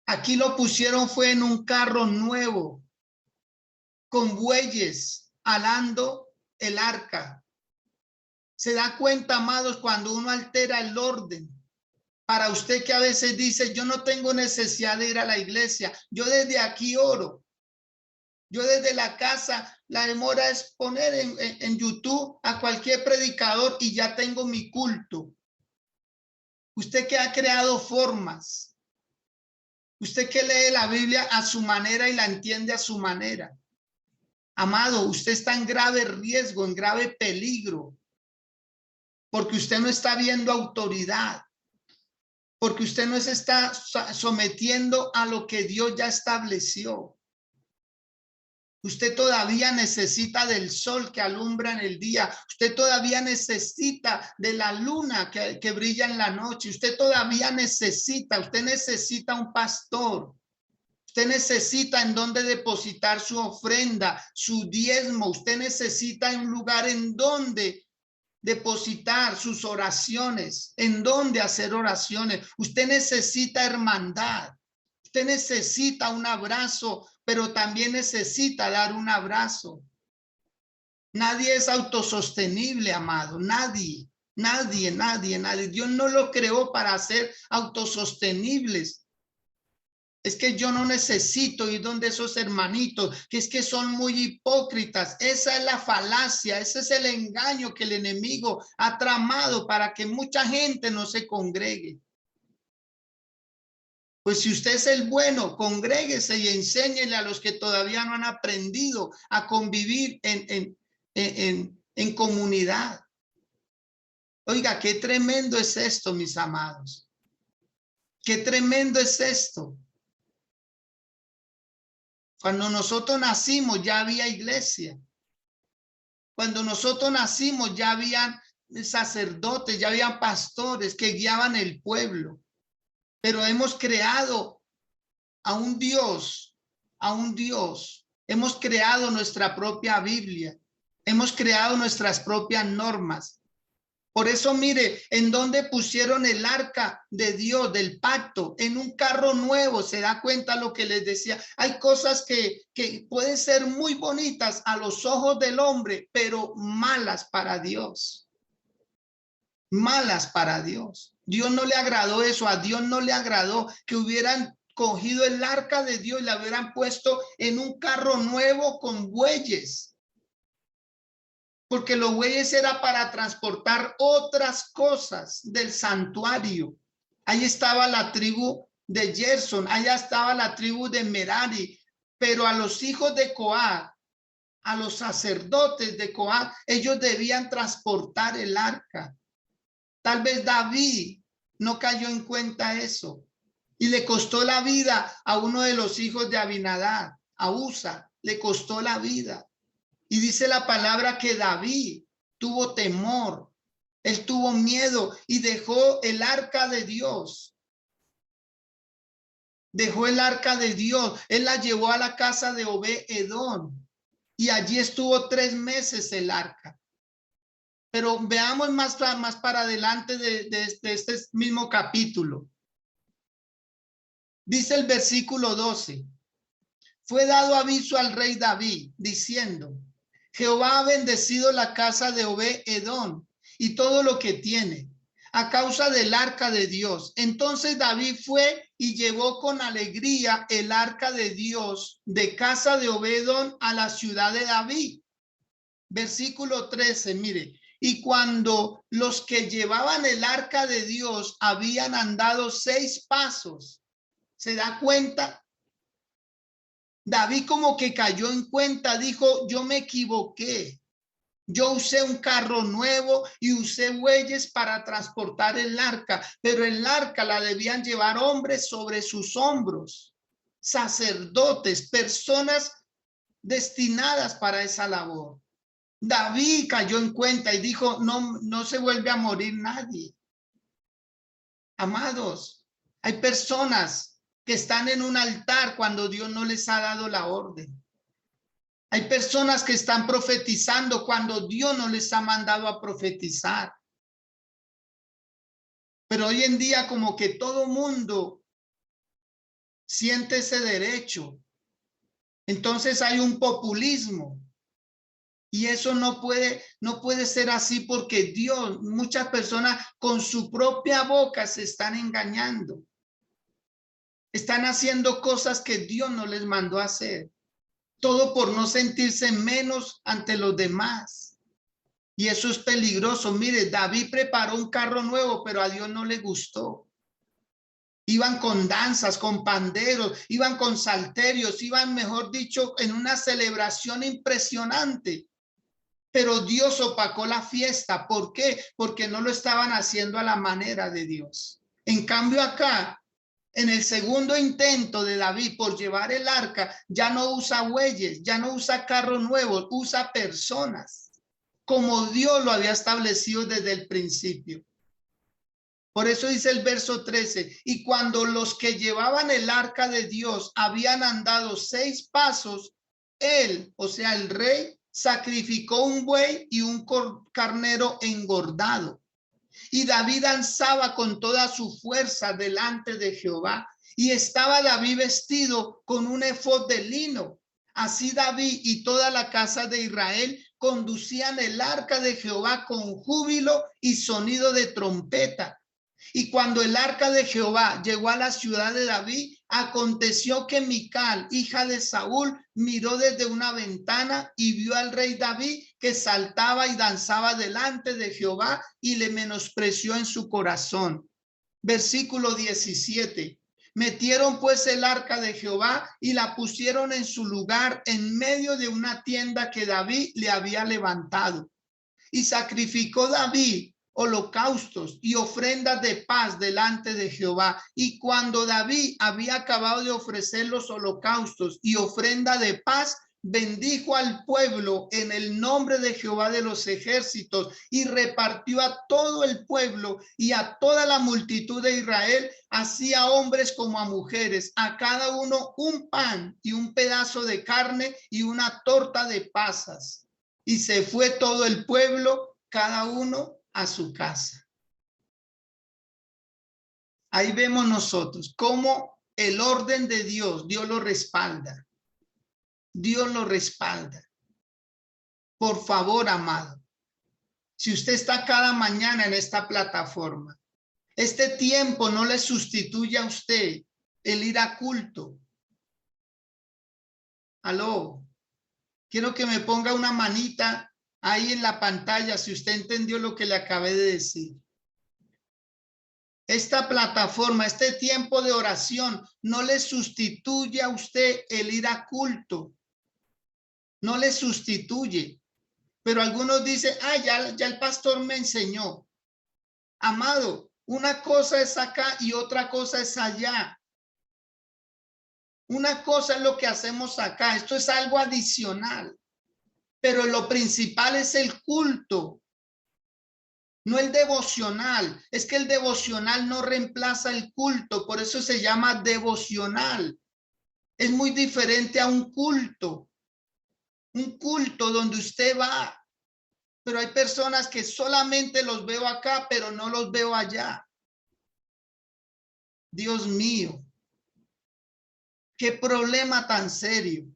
Aquí lo pusieron fue en un carro nuevo, con bueyes alando el arca. Se da cuenta, amados, cuando uno altera el orden. Para usted que a veces dice, yo no tengo necesidad de ir a la iglesia, yo desde aquí oro. Yo desde la casa, la demora es poner en YouTube a cualquier predicador y ya tengo mi culto. Usted que ha creado formas. Usted que lee la Biblia a su manera y la entiende a su manera. Amado, usted está en grave riesgo, en grave peligro. Porque usted no está viendo autoridad. porque usted no se está sometiendo a lo que Dios ya estableció. Usted todavía necesita del sol que alumbra en el día. Usted todavía necesita de la luna que brilla en la noche. Usted necesita un pastor. Usted necesita en dónde depositar su ofrenda, su diezmo. Usted necesita un lugar en donde depositar sus oraciones, en donde hacer oraciones. Usted necesita hermandad. Usted necesita un abrazo, pero también necesita dar un abrazo. Nadie es autosostenible, amado. Nadie. Dios no lo creó para ser autosostenibles. Es que yo no necesito ir donde esos hermanitos, que es que son muy hipócritas. Esa es la falacia, ese es el engaño que el enemigo ha tramado para que mucha gente no se congregue. Pues si usted es el bueno, congréguese y enséñele a los que todavía no han aprendido a convivir en comunidad. Oiga, qué tremendo es esto, mis amados. Qué tremendo es esto. Cuando nosotros nacimos ya había iglesia. Cuando nosotros nacimos ya habían sacerdotes, ya habían pastores que guiaban el pueblo. Pero hemos creado a un Dios, Hemos creado nuestra propia Biblia. Hemos creado nuestras propias normas. Por eso mire, en donde pusieron el arca de Dios, del pacto, en un carro nuevo. Se da cuenta lo que les decía. Hay cosas que pueden ser muy bonitas a los ojos del hombre, pero malas para Dios. Malas para Dios. Dios no le agradó eso. A Dios no le agradó que hubieran cogido el arca de Dios y la hubieran puesto en un carro nuevo con bueyes. Porque los bueyes era para transportar otras cosas del santuario. Ahí estaba la tribu de Gerson, allá estaba la tribu de Merari, pero a los hijos de Coat, a los sacerdotes de Coat, ellos debían transportar el arca. Tal vez David no cayó en cuenta eso y le costó la vida a uno de los hijos de Abinadab, a Usa, le costó la vida. Y dice la palabra que David tuvo temor, él tuvo miedo y dejó el arca de Dios. Dejó el arca de Dios, él la llevó a la casa de Obed-Edom y allí estuvo 3 meses el arca. Pero veamos más para adelante de este mismo capítulo. Dice el versículo 12. Fue dado aviso al rey David diciendo: Jehová ha bendecido la casa de Obed-Edom y todo lo que tiene a causa del arca de Dios. Entonces David fue y llevó con alegría el arca de Dios de casa de Obed-Edom a la ciudad de David. Versículo 13, mire. Y cuando los que llevaban el arca de Dios habían andado 6 pasos, ¿se da cuenta? David como que cayó en cuenta, dijo: yo me equivoqué. Yo usé un carro nuevo y usé bueyes para transportar el arca, pero el arca la debían llevar hombres sobre sus hombros, sacerdotes, personas destinadas para esa labor. David cayó en cuenta y dijo: no se vuelve a morir nadie. Amados, hay personas que están en un altar cuando Dios no les ha dado la orden. Hay personas que están profetizando cuando Dios no les ha mandado a profetizar. Pero hoy en día como que todo mundo siente ese derecho. Entonces hay un populismo. Y eso no puede ser así, porque Dios, muchas personas con su propia boca se están engañando. Están haciendo cosas que Dios no les mandó a hacer. Todo por no sentirse menos ante los demás. Y eso es peligroso. Mire, David preparó un carro nuevo, pero a Dios no le gustó. Iban con danzas, con panderos, iban con salterios, iban, mejor dicho, en una celebración impresionante. Pero Dios opacó la fiesta. ¿Por qué? Porque no lo estaban haciendo a la manera de Dios. En cambio acá, en el segundo intento de David por llevar el arca, ya no usa bueyes, ya no usa carros nuevos, usa personas, como Dios lo había establecido desde el principio. Por eso dice el verso 13, y cuando los que llevaban el arca de Dios habían andado 6 pasos, él, o sea, el rey, sacrificó un buey y un carnero engordado. Y David danzaba con toda su fuerza delante de Jehová. Y estaba David vestido con un efod de lino. Así David y toda la casa de Israel conducían el arca de Jehová con júbilo y sonido de trompeta. Y cuando el arca de Jehová llegó a la ciudad de David, aconteció que Mical, hija de Saúl, miró desde una ventana y vio al rey David que saltaba y danzaba delante de Jehová y le menospreció en su corazón. Versículo 17. Metieron pues el arca de Jehová y la pusieron en su lugar en medio de una tienda que David le había levantado. Y sacrificó David holocaustos y ofrendas de paz delante de Jehová. Y cuando David había acabado de ofrecer los holocaustos y ofrenda de paz, bendijo al pueblo en el nombre de Jehová de los ejércitos y repartió a todo el pueblo y a toda la multitud de Israel, así a hombres como a mujeres, a cada uno un pan y un pedazo de carne y una torta de pasas. Y se fue todo el pueblo, cada uno a su casa. Ahí vemos nosotros cómo el orden de Dios, Dios lo respalda. Dios lo respalda. Por favor, amado, si usted está cada mañana en esta plataforma, este tiempo no le sustituye a usted el ir a culto. Aló, quiero que me ponga una manita ahí en la pantalla si usted entendió lo que le acabé de decir. Esta plataforma, este tiempo de oración, no le sustituye a usted el ir a culto. No le sustituye. Pero algunos dicen, ya el pastor me enseñó. Amado, una cosa es acá y otra cosa es allá. Una cosa es lo que hacemos acá. Esto es algo adicional. Pero lo principal es el culto. No el devocional, es que el devocional no reemplaza el culto, por eso se llama devocional. Es muy diferente a un culto donde usted va, pero hay personas que solamente los veo acá, pero no los veo allá. Dios mío, qué problema tan serio.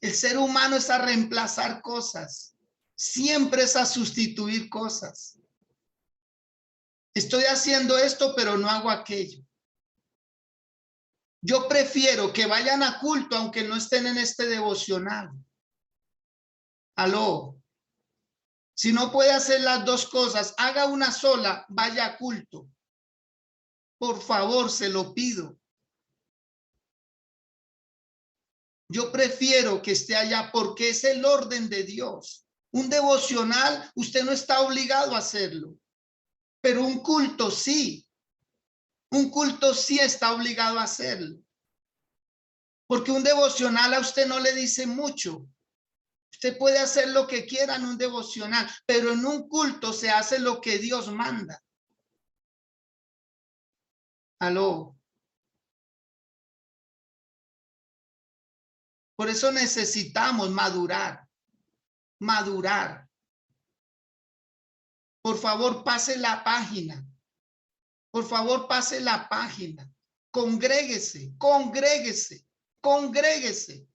El ser humano es a reemplazar cosas, siempre es a sustituir cosas. Estoy haciendo esto, pero no hago aquello. Yo prefiero que vayan a culto, aunque no estén en este devocional. Aló. Si no puede hacer las dos cosas, haga una sola, vaya a culto. Por favor, se lo pido. Yo prefiero que esté allá porque es el orden de Dios. Un devocional, usted no está obligado a hacerlo. Pero un culto sí. Un culto sí está obligado a hacerlo. Porque un devocional a usted no le dice mucho. Usted puede hacer lo que quiera en un devocional, pero en un culto se hace lo que Dios manda. Aló. Por eso necesitamos madurar. Madurar. Por favor, pase la página. Por favor, pase la página. Congréguese, congréguese, congréguese.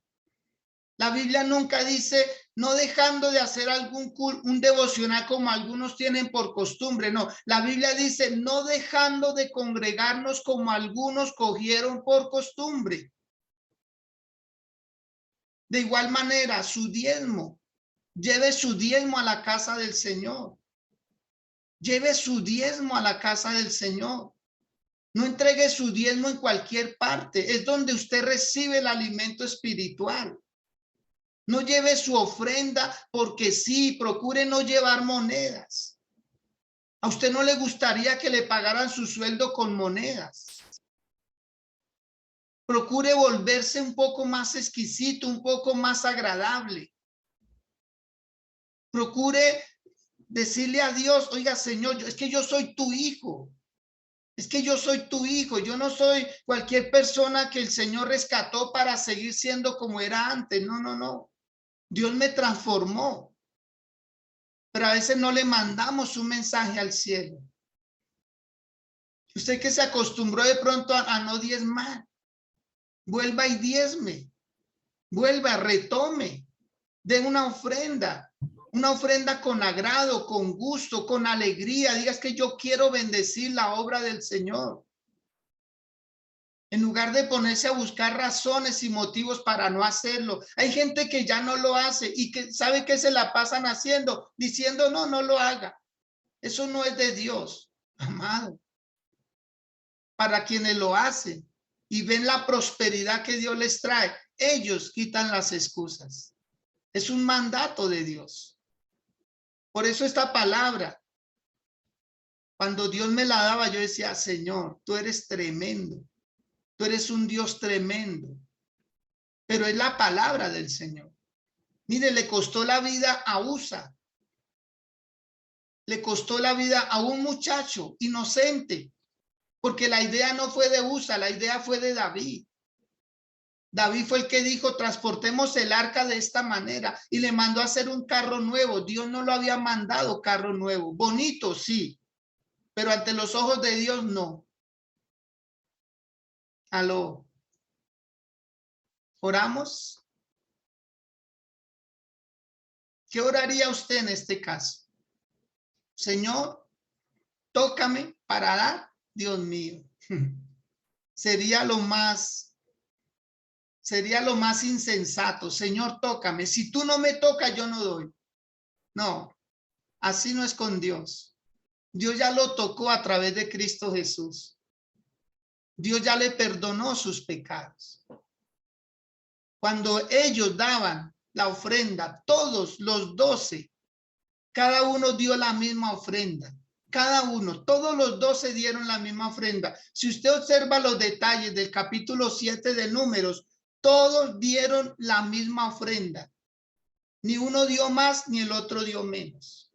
La Biblia nunca dice no dejando de hacer un devocional como algunos tienen por costumbre. No, la Biblia dice no dejando de congregarnos como algunos cogieron por costumbre. De igual manera, su diezmo, lleve su diezmo a la casa del Señor. Lleve su diezmo a la casa del Señor. No entregue su diezmo en cualquier parte. Es donde usted recibe el alimento espiritual. No lleve su ofrenda porque sí, procure no llevar monedas. ¿A usted no le gustaría que le pagaran su sueldo con monedas? Procure volverse un poco más exquisito, un poco más agradable. Procure decirle a Dios, oiga, Señor, es que yo soy tu hijo. Es que yo soy tu hijo. Yo no soy cualquier persona que el Señor rescató para seguir siendo como era antes. No, no, no. Dios me transformó. Pero a veces no le mandamos un mensaje al cielo. Usted que se acostumbró de pronto a no diezmar, vuelva y diezme. Vuelva, retome. De una ofrenda con agrado, con gusto, con alegría. Digas que yo quiero bendecir la obra del Señor. En lugar de ponerse a buscar razones y motivos para no hacerlo. Hay gente que ya no lo hace y que sabe que se la pasan haciendo, diciendo no, no lo haga. Eso no es de Dios, amado. Para quienes lo hacen y ven la prosperidad que Dios les trae, ellos quitan las excusas. Es un mandato de Dios. Por eso esta palabra, cuando Dios me la daba, yo decía, Señor, tú eres tremendo. Tú eres un Dios tremendo. Pero es la palabra del Señor. Mire, le costó la vida a Usa. Le costó la vida a un muchacho inocente. Porque la idea no fue de Usa, la idea fue de David. David fue el que dijo, transportemos el arca de esta manera. Y le mandó a hacer un carro nuevo. Dios no lo había mandado carro nuevo. Bonito, sí. Pero ante los ojos de Dios, no. Aló. ¿Oramos? ¿Qué oraría usted en este caso? Señor, tócame para dar, Dios mío. Sería lo más insensato. Señor, tócame. Si tú no me tocas, yo no doy. No, así no es con Dios. Dios ya lo tocó a través de Cristo Jesús. Dios ya le perdonó sus pecados. Cuando ellos daban la ofrenda, todos los 12, cada uno dio la misma ofrenda. Cada uno, todos los 12 dieron la misma ofrenda. Si usted observa los detalles del capítulo 7 de Números, todos dieron la misma ofrenda. Ni uno dio más, ni el otro dio menos.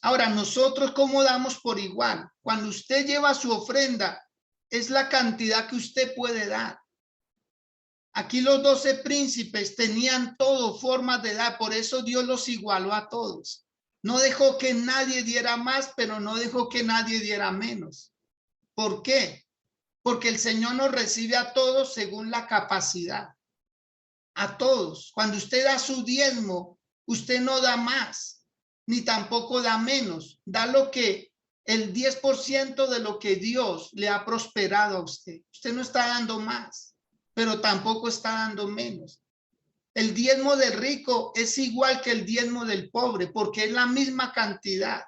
Ahora, nosotros, ¿cómo damos por igual? Cuando usted lleva su ofrenda, es la cantidad que usted puede dar. Aquí los 12 príncipes tenían todo, formas de dar, por eso Dios los igualó a todos. No dejó que nadie diera más, pero no dejó que nadie diera menos. ¿Por qué? Porque el Señor nos recibe a todos según la capacidad. A todos. Cuando usted da su diezmo, usted no da más, ni tampoco da menos. Da lo que, el 10% de lo que Dios le ha prosperado a usted. Usted no está dando más, pero tampoco está dando menos. El diezmo del rico es igual que el diezmo del pobre, porque es la misma cantidad.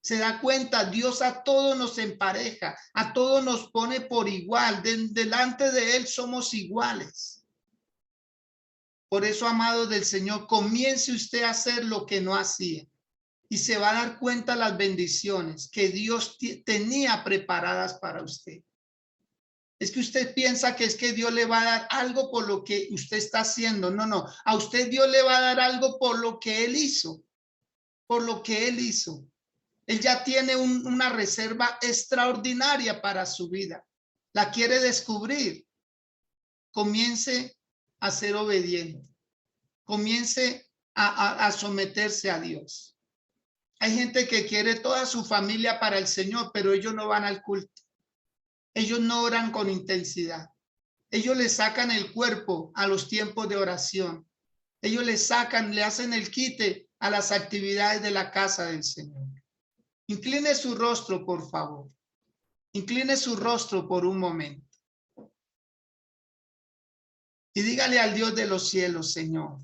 Se da cuenta, Dios a todos nos empareja, a todos nos pone por igual. Delante de Él somos iguales. Por eso, amados del Señor, comience usted a hacer lo que no hacía. Y se va a dar cuenta las bendiciones que Dios tenía preparadas para usted. Es que usted piensa que es que Dios le va a dar algo por lo que usted está haciendo. No, no. A usted Dios le va a dar algo por lo que Él hizo. Por lo que Él hizo. Él ya tiene una reserva extraordinaria para su vida. La quiere descubrir. Comience a ser obediente. Comience a someterse a Dios. Hay gente que quiere toda su familia para el Señor, pero ellos no van al culto. Ellos no oran con intensidad. Ellos le sacan el cuerpo a los tiempos de oración. Ellos le hacen el quite a las actividades de la casa del Señor. Incline su rostro, por favor. Incline su rostro por un momento. Y dígale al Dios de los cielos, Señor,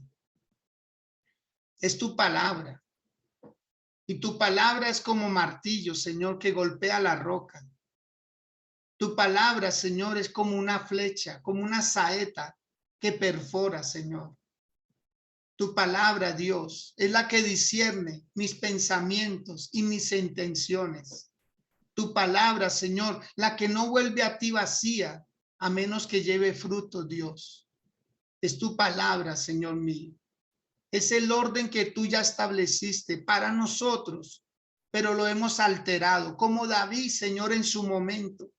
es tu palabra. Y tu palabra es como martillo, Señor, que golpea la roca. Tu palabra, Señor, es como una flecha, como una saeta que perfora, Señor. Tu palabra, Dios, es la que discierne mis pensamientos y mis intenciones. Tu palabra, Señor, la que no vuelve a ti vacía, a menos que lleve fruto, Dios. Es tu palabra, Señor mío. Es el orden que tú ya estableciste para nosotros, pero lo hemos alterado, como David, Señor, en su momento.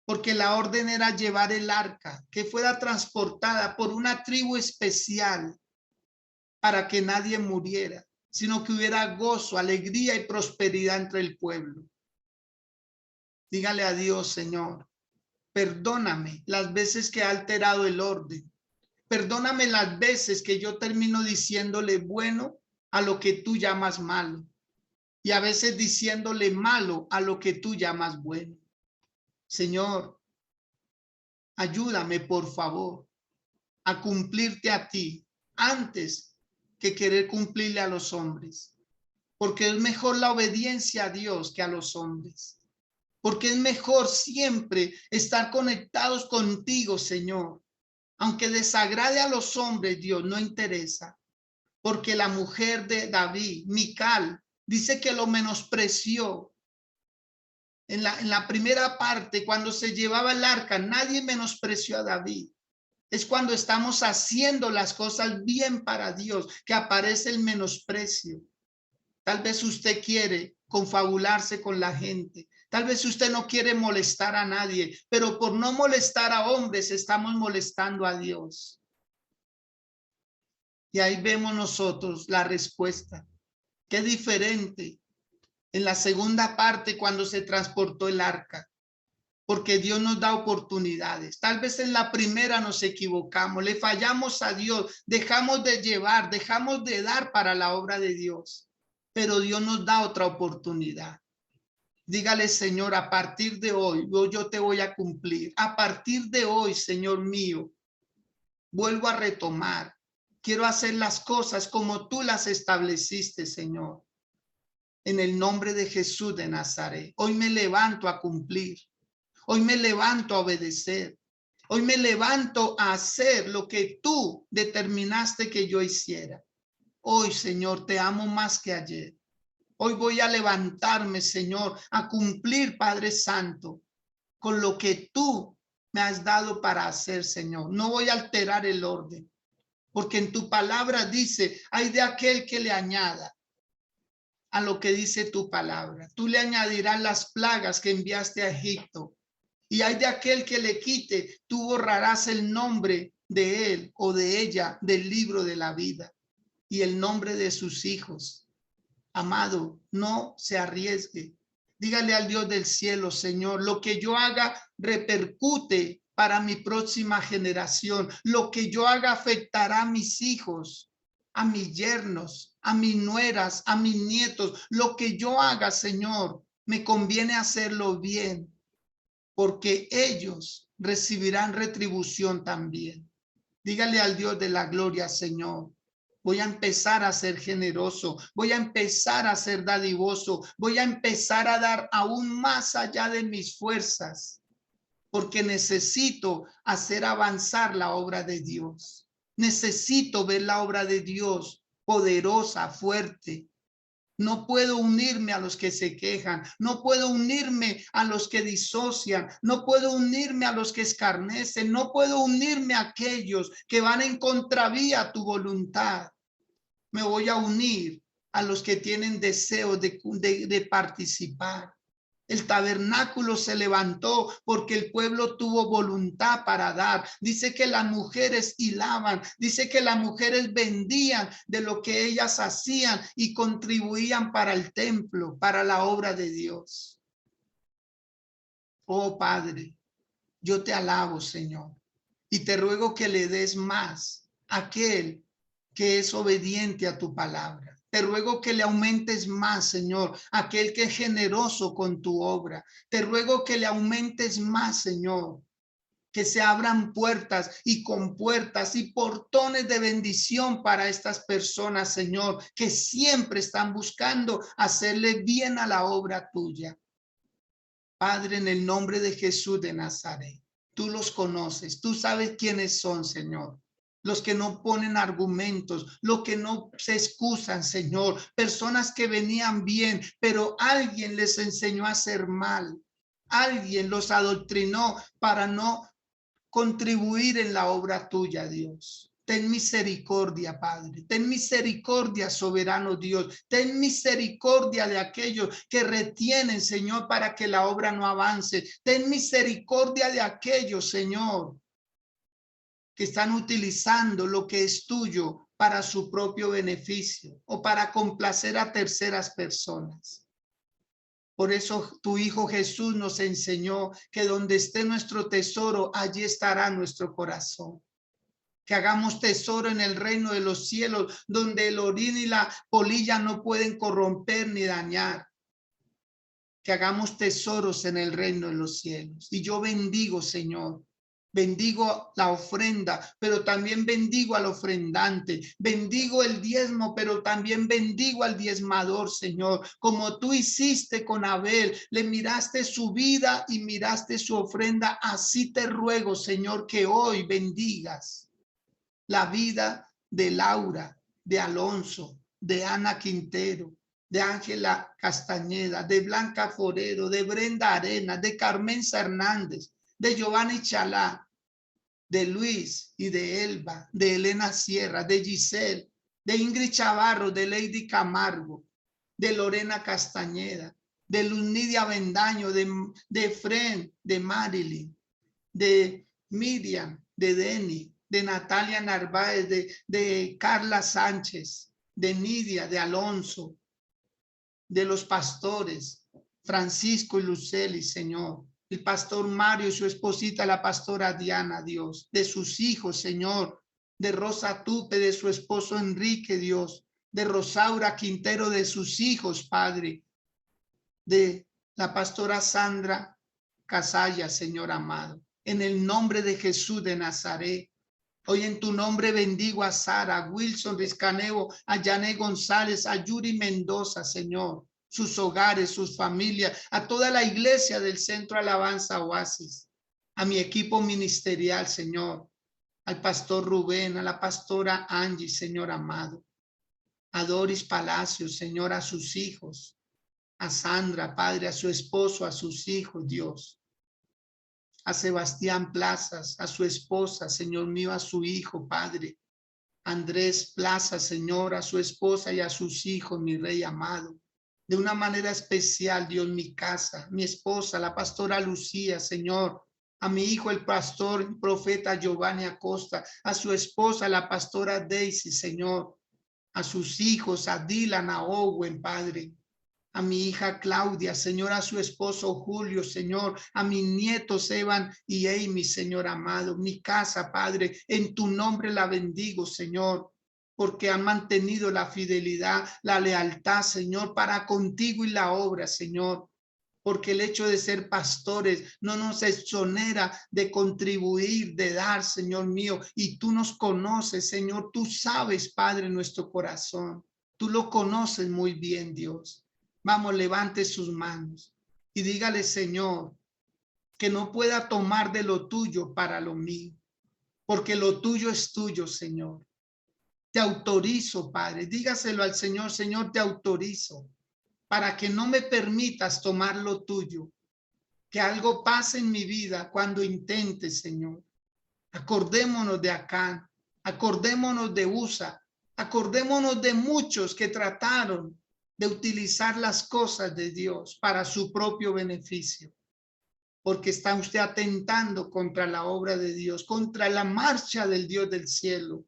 Porque la orden era llevar el arca, que fuera transportada por una tribu especial para que nadie muriera, sino que hubiera gozo, alegría y prosperidad entre el pueblo. Dígale a Dios, Señor, perdóname las veces que he alterado el orden. Perdóname las veces que yo termino diciéndole bueno a lo que tú llamas malo. Y a veces diciéndole malo a lo que tú llamas bueno. Señor, ayúdame, por favor, a cumplirte a ti antes que querer cumplirle a los hombres. Porque es mejor la obediencia a Dios que a los hombres. Porque es mejor siempre estar conectados contigo, Señor. Aunque desagrade a los hombres, Dios, no interesa. Porque la mujer de David, Mical, dice que lo menospreció. En la primera parte, cuando se llevaba el arca, nadie menospreció a David. Es cuando estamos haciendo las cosas bien para Dios que aparece el menosprecio. Tal vez usted quiere confabularse con la gente. Tal vez usted no quiere molestar a nadie, pero por no molestar a hombres estamos molestando a Dios. Y ahí vemos nosotros la respuesta. Qué diferente en la segunda parte cuando se transportó el arca. Porque Dios nos da oportunidades. Tal vez en la primera nos equivocamos, le fallamos a Dios, dejamos de llevar, dejamos de dar para la obra de Dios. Pero Dios nos da otra oportunidad. Dígale, Señor, a partir de hoy, yo te voy a cumplir. A partir de hoy, Señor mío, vuelvo a retomar. Quiero hacer las cosas como tú las estableciste, Señor. En el nombre de Jesús de Nazaret, hoy me levanto a cumplir. Hoy me levanto a obedecer. Hoy me levanto a hacer lo que tú determinaste que yo hiciera. Hoy, Señor, te amo más que ayer. Hoy voy a levantarme, Señor, a cumplir, Padre Santo, con lo que tú me has dado para hacer, Señor. No voy a alterar el orden, porque en tu palabra dice, hay de aquel que le añada a lo que dice tu palabra. Tú le añadirás las plagas que enviaste a Egipto. Y hay de aquel que le quite, tú borrarás el nombre de él o de ella del libro de la vida y el nombre de sus hijos. Amado, no se arriesgue. Dígale al Dios del cielo, Señor, lo que yo haga repercute para mi próxima generación. Lo que yo haga afectará a mis hijos, a mis yernos, a mis nueras, a mis nietos. Lo que yo haga, Señor, me conviene hacerlo bien, porque ellos recibirán retribución también. Dígale al Dios de la gloria, Señor, voy a empezar a ser generoso, voy a empezar a ser dadivoso, voy a empezar a dar aún más allá de mis fuerzas, porque necesito hacer avanzar la obra de Dios. Necesito ver la obra de Dios poderosa, fuerte. No puedo unirme a los que se quejan, no puedo unirme a los que disocian, no puedo unirme a los que escarnecen, no puedo unirme a aquellos que van en contravía a tu voluntad. Me voy a unir a los que tienen deseo de participar. El tabernáculo se levantó porque el pueblo tuvo voluntad para dar. Dice que las mujeres hilaban, dice que las mujeres vendían de lo que ellas hacían y contribuían para el templo, para la obra de Dios. Oh Padre, yo te alabo, Señor, y te ruego que le des más a aquel que es obediente a tu palabra. Te ruego que le aumentes más, Señor, aquel que es generoso con tu obra. Te ruego que le aumentes más, Señor, que se abran puertas y compuertas y portones de bendición para estas personas, Señor, que siempre están buscando hacerle bien a la obra tuya. Padre, en el nombre de Jesús de Nazaret, tú los conoces, tú sabes quiénes son, Señor. los que no ponen argumentos, los que no se excusan, Señor, personas que venían bien, pero alguien les enseñó a hacer mal, alguien los adoctrinó para no contribuir en la obra tuya, Dios. Ten misericordia, Padre. Ten misericordia, soberano Dios. Ten misericordia de aquellos que retienen, Señor, para que la obra no avance. Ten misericordia de aquellos, Señor, que están utilizando lo que es tuyo para su propio beneficio o para complacer a terceras personas. Por eso tu Hijo Jesús nos enseñó que donde esté nuestro tesoro, allí estará nuestro corazón. Que hagamos tesoro en el reino de los cielos, donde el orín y la polilla no pueden corromper ni dañar. Que hagamos tesoros en el reino de los cielos. Y yo bendigo, Señor. Bendigo la ofrenda, pero también bendigo al ofrendante. Bendigo el diezmo, pero también bendigo al diezmador, Señor. Como tú hiciste con Abel, le miraste su vida y miraste su ofrenda. Así te ruego, Señor, que hoy bendigas la vida de Laura, de Alonso, de Ana Quintero, de Ángela Castañeda, de Blanca Forero, de Brenda Arena, de Carmenza Hernández, de Giovanni Chalá, de Luis y de Elba, de Elena Sierra, de Giselle, de Ingrid Chavarro, de Lady Camargo, de Lorena Castañeda, de Luznidia Bendaño, de Fren, de Marilyn, de Miriam, de Denny, de Natalia Narváez, de Carla Sánchez, de Nidia, de Alonso, de los pastores, Francisco y Luceli, Señor, el pastor Mario y su esposita, la pastora Diana, Dios, de sus hijos, Señor, de Rosa Tupe, de su esposo Enrique, Dios, de Rosaura Quintero, de sus hijos, Padre, de la pastora Sandra Casalla, Señor amado, en el nombre de Jesús de Nazaret. Hoy en tu nombre bendigo a Sara, a Wilson Rizcanevo, a Yané González, a Yuri Mendoza, Señor, sus hogares, sus familias, a toda la iglesia del Centro Alabanza Oasis, a mi equipo ministerial, Señor, al pastor Rubén, a la pastora Angie, Señor amado, a Doris Palacios, Señor, a sus hijos, a Sandra, Padre, a su esposo, a sus hijos, Dios, a Sebastián Plazas, a su esposa, Señor mío, a su hijo, Padre, Andrés Plaza, Señor, a su esposa y a sus hijos, mi Rey amado. De una manera especial, Dios, mi casa, mi esposa, la pastora Lucía, Señor, a mi hijo, el pastor, profeta Giovanni Acosta, a su esposa, la pastora Daisy, Señor, a sus hijos, a Dylan, a Owen, Padre, a mi hija Claudia, Señor, a su esposo Julio, Señor, a mis nietos Evan y Amy, Señor amado, mi casa, Padre, en tu nombre la bendigo, Señor, porque han mantenido la fidelidad, la lealtad, Señor, para contigo y la obra, Señor. Porque el hecho de ser pastores no nos exonera de contribuir, de dar, Señor mío, y tú nos conoces, Señor, tú sabes, Padre, nuestro corazón, tú lo conoces muy bien, Dios. Vamos, levante sus manos y dígale, Señor, que no pueda tomar de lo tuyo para lo mío, porque lo tuyo es tuyo, Señor. Te autorizo, Padre, dígaselo al Señor, Señor, te autorizo para que no me permitas tomar lo tuyo, que algo pase en mi vida cuando intente, Señor. Acordémonos de Acán, acordémonos de Usa, acordémonos de muchos que trataron de utilizar las cosas de Dios para su propio beneficio, porque está usted atentando contra la obra de Dios, contra la marcha del Dios del cielo.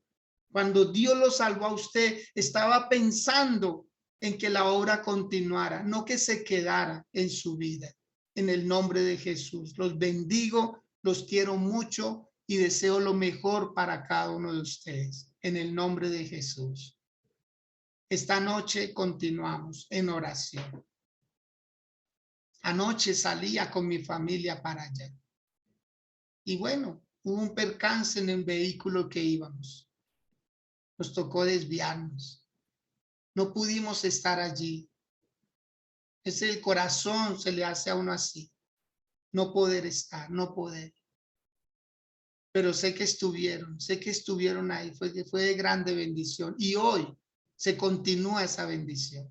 Cuando Dios lo salvó a usted, estaba pensando en que la obra continuara, no que se quedara en su vida. En el nombre de Jesús, los bendigo, los quiero mucho y deseo lo mejor para cada uno de ustedes. En el nombre de Jesús. Esta noche continuamos en oración. Anoche salía con mi familia para allá. Y bueno, hubo un percance en el vehículo que íbamos. Nos tocó desviarnos. No pudimos estar allí. Es el corazón, se le hace a uno así. No poder estar, no poder. pero sé que estuvieron ahí, fue de grande bendición. Y hoy se continúa esa bendición.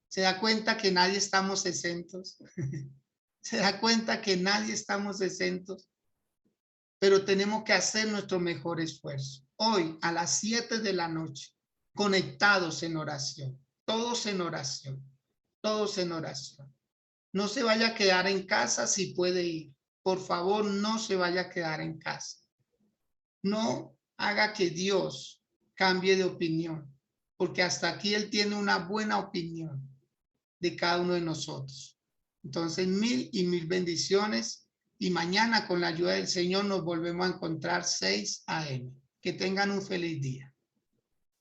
Se da cuenta que nadie estamos exentos. Se da cuenta que nadie estamos exentos, pero tenemos que hacer nuestro mejor esfuerzo. Hoy a las 7 de la noche, conectados en oración, todos en oración, todos en oración. No se vaya a quedar en casa si puede ir. Por favor, no se vaya a quedar en casa. No haga que Dios cambie de opinión, porque hasta aquí Él tiene una buena opinión de cada uno de nosotros. Entonces, mil y mil bendiciones. Y mañana, con la ayuda del Señor, nos volvemos a encontrar 6 a.m. Que tengan un feliz día.